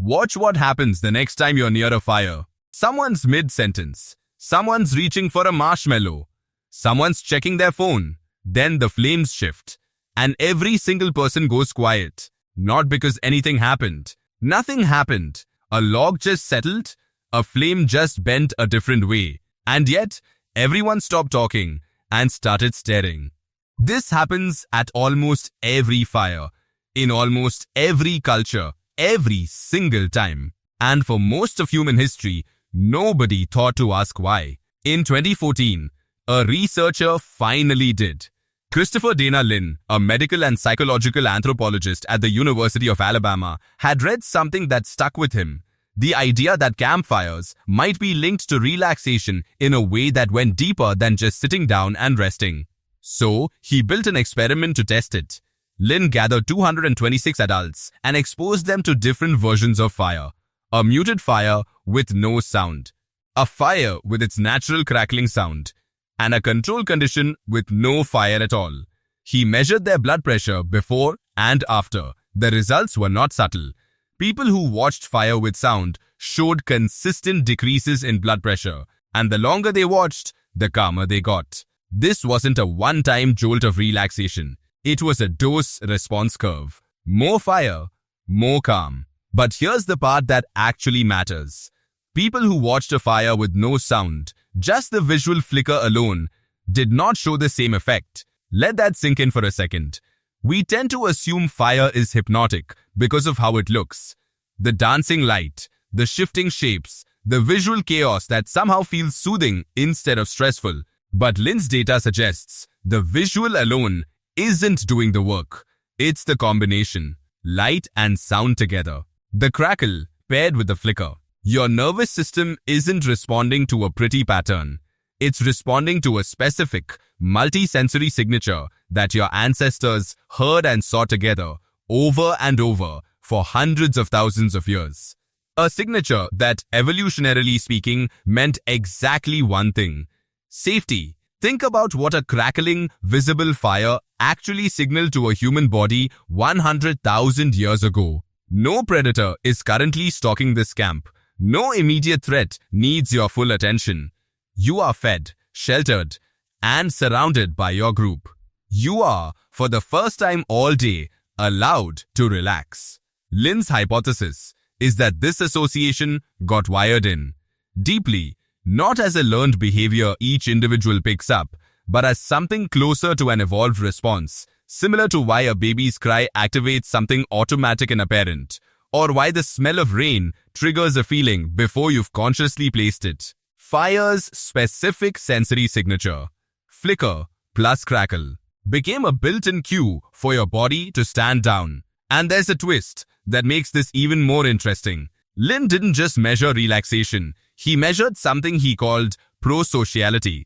Watch what happens the next time you're near a fire. Someone's mid-sentence. Someone's reaching for a marshmallow. Someone's checking their phone. Then the flames shift. And every single person goes quiet. Not because anything happened. Nothing happened. A log just settled. A flame just bent a different way. And yet, everyone stopped talking and started staring. This happens at almost every fire, in almost every culture, every single time. And for most of human history, nobody thought to ask why. In 2014, a researcher finally did. Christopher Dana Lynn, a medical and psychological anthropologist at the University of Alabama, had read something that stuck with him. The idea that campfires might be linked to relaxation in a way that went deeper than just sitting down and resting. So, he built an experiment to test it. Lynn gathered 226 adults and exposed them to different versions of fire. A muted fire with no sound, a fire with its natural crackling sound, and a control condition with no fire at all. He measured their blood pressure before and after. The results were not subtle. People who watched fire with sound showed consistent decreases in blood pressure, and the longer they watched, the calmer they got. This wasn't a one-time jolt of relaxation. It was a dose-response curve. More fire, more calm. But here's the part that actually matters. People who watched a fire with no sound, just the visual flicker alone, did not show the same effect. Let that sink in for a second. We tend to assume fire is hypnotic because of how it looks. The dancing light, the shifting shapes, the visual chaos that somehow feels soothing instead of stressful. But Lynn's data suggests the visual alone isn't doing the work. It's the combination, light and sound together. The crackle paired with the flicker. Your nervous system isn't responding to a pretty pattern. It's responding to a specific, multi-sensory signature that your ancestors heard and saw together over and over for hundreds of thousands of years. A signature that, evolutionarily speaking, meant exactly one thing: safety. Think about what a crackling, visible fire actually signaled to a human body 100,000 years ago. No predator is currently stalking this camp. No immediate threat needs your full attention. You are fed, sheltered, and surrounded by your group. You are, for the first time all day, allowed to relax. Lynn's hypothesis is that this association got wired in deeply, not as a learned behavior each individual picks up, but as something closer to an evolved response, similar to why a baby's cry activates something automatic in a parent, or why the smell of rain triggers a feeling before you've consciously placed it. Fire's specific sensory signature, flicker plus crackle, became a built-in cue for your body to stand down. And there's a twist that makes this even more interesting. Lynn didn't just measure relaxation, he measured something he called prosociality.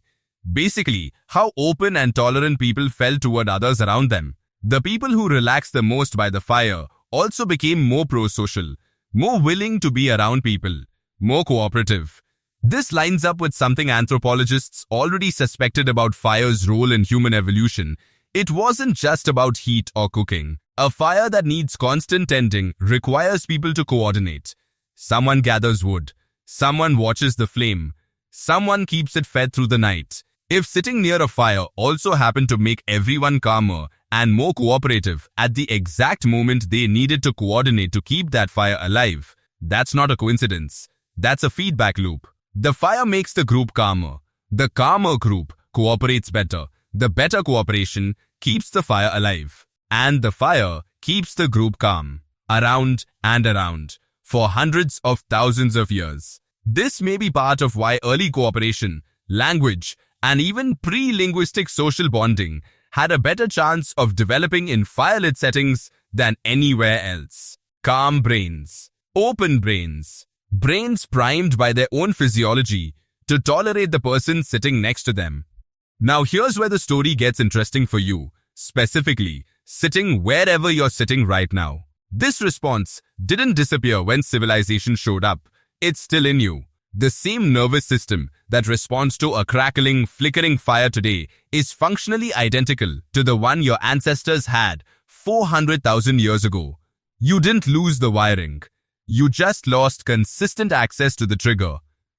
Basically, how open and tolerant people felt toward others around them. The people who relaxed the most by the fire also became more prosocial, more willing to be around people, more cooperative. This lines up with something anthropologists already suspected about fire's role in human evolution. It wasn't just about heat or cooking. A fire that needs constant tending requires people to coordinate. Someone gathers wood, someone watches the flame, someone keeps it fed through the night. If sitting near a fire also happened to make everyone calmer and more cooperative at the exact moment they needed to coordinate to keep that fire alive, that's not a coincidence. That's a feedback loop. The fire makes the group calmer. The calmer group cooperates better. The better cooperation keeps the fire alive. And the fire keeps the group calm. Around and around. For hundreds of thousands of years. This may be part of why early cooperation, language, and even pre-linguistic social bonding had a better chance of developing in firelit settings than anywhere else. Calm brains. Open brains. Brains primed by their own physiology to tolerate the person sitting next to them. Now here's where the story gets interesting for you, specifically, sitting wherever you're sitting right now. This response didn't disappear when civilization showed up. It's still in you. The same nervous system that responds to a crackling, flickering fire today is functionally identical to the one your ancestors had 400,000 years ago. You didn't lose the wiring. You just lost consistent access to the trigger.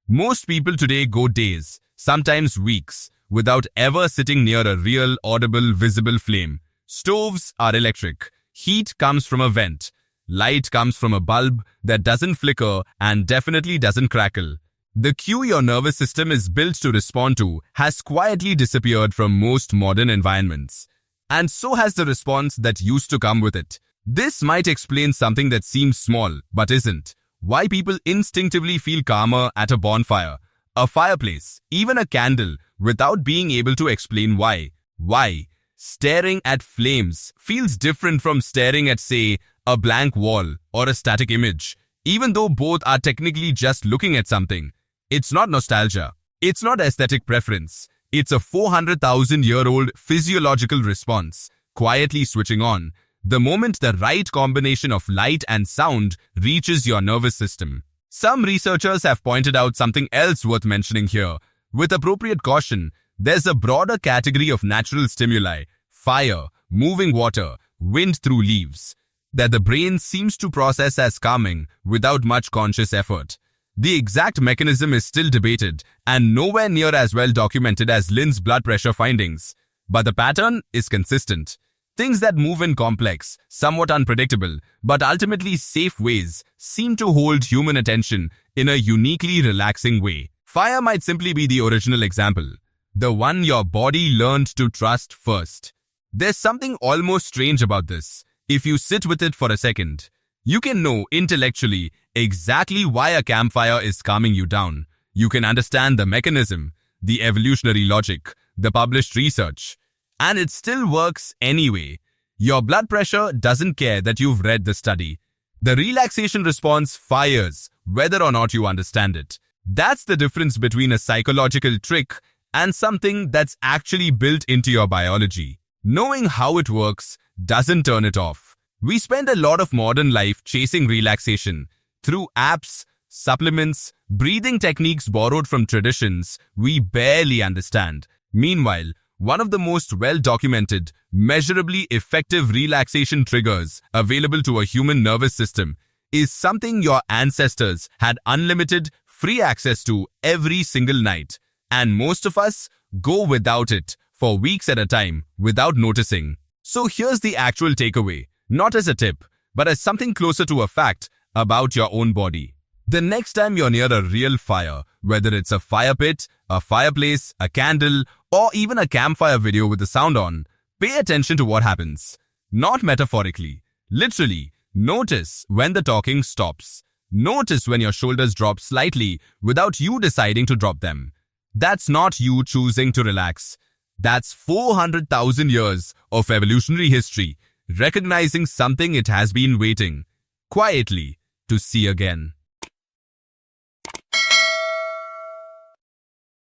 Most people today go days, sometimes weeks, without ever sitting near a real, audible, visible flame. Stoves are electric. Heat comes from a vent. Light comes from a bulb that doesn't flicker and definitely doesn't crackle. The cue your nervous system is built to respond to has quietly disappeared from most modern environments. And so has the response that used to come with it. This might explain something that seems small, but isn't. Why people instinctively feel calmer at a bonfire, a fireplace, even a candle, without being able to explain why. Why? Staring at flames feels different from staring at, say, a blank wall or a static image, even though both are technically just looking at something. It's not nostalgia. It's not aesthetic preference. It's a 400,000-year-old physiological response, quietly switching on the moment the right combination of light and sound reaches your nervous system. Some researchers have pointed out something else worth mentioning here. With appropriate caution, there's a broader category of natural stimuli, fire, moving water, wind through leaves, that the brain seems to process as calming without much conscious effort. The exact mechanism is still debated and nowhere near as well documented as Lynn's blood pressure findings. But the pattern is consistent. Things that move in complex, somewhat unpredictable, but ultimately safe ways seem to hold human attention in a uniquely relaxing way. Fire might simply be the original example, the one your body learned to trust first. There's something almost strange about this. If you sit with it for a second, you can know intellectually exactly why a campfire is calming you down. You can understand the mechanism, the evolutionary logic, the published research. And it still works anyway. Your blood pressure doesn't care that you've read the study. The relaxation response fires, whether or not you understand it. That's the difference between a psychological trick and something that's actually built into your biology. Knowing how it works doesn't turn it off. We spend a lot of modern life chasing relaxation through apps, supplements, breathing techniques borrowed from traditions we barely understand. Meanwhile, one of the most well-documented, measurably effective relaxation triggers available to a human nervous system is something your ancestors had unlimited, free access to every single night. And most of us go without it for weeks at a time without noticing. So here's the actual takeaway, not as a tip, but as something closer to a fact about your own body. The next time you're near a real fire, whether it's a fire pit, a fireplace, a candle, or even a campfire video with the sound on, pay attention to what happens. Not metaphorically, literally, notice when the talking stops. Notice when your shoulders drop slightly without you deciding to drop them. That's not you choosing to relax. That's 400,000 years of evolutionary history, recognizing something it has been waiting, quietly, to see again.